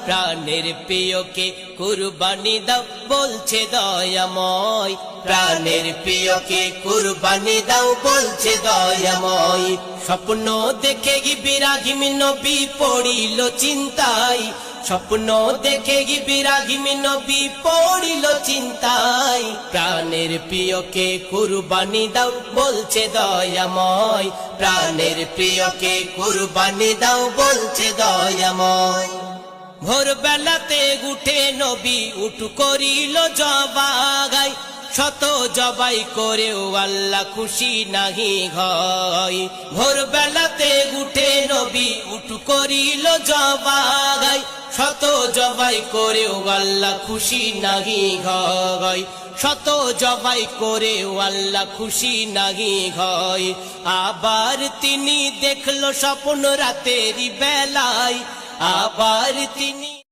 প্রাণের প্রিয়কে কুরবানি দাও বলছে দয়াময়, প্রাণের প্রিয়কে কুরবানি দাও বলছে দয়াময়। স্বপ্ন দেখে ইব্রাহিম নবী পড়িল চিন্তায়, স্বপ্ন দেখে ইব্রাহিম নবী পড়িল চিন্তায়। প্রাণের প্রিয়কে কুরবানি দাও বলছে দয়াময়, প্রাণের প্রিয়কে কুরবানি দাও বলছে দয়াময়। ভোরবেলাতে উঠে নবী উঠু করিল জবাই, শত জবাই করেও আল্লাহ খুশি নাহি হয়। ভোরবেলাতে উঠে নবী উঠু করিল জবাই, শত জবাই করেও আল্লাহ খুশি নাহি হয়। শত জবাই করেও আল্লাহ খুশি নাহি হয়। আবার তিনি দেখলো স্বপ্ন রাতেরই বেলায়, আবার তিনি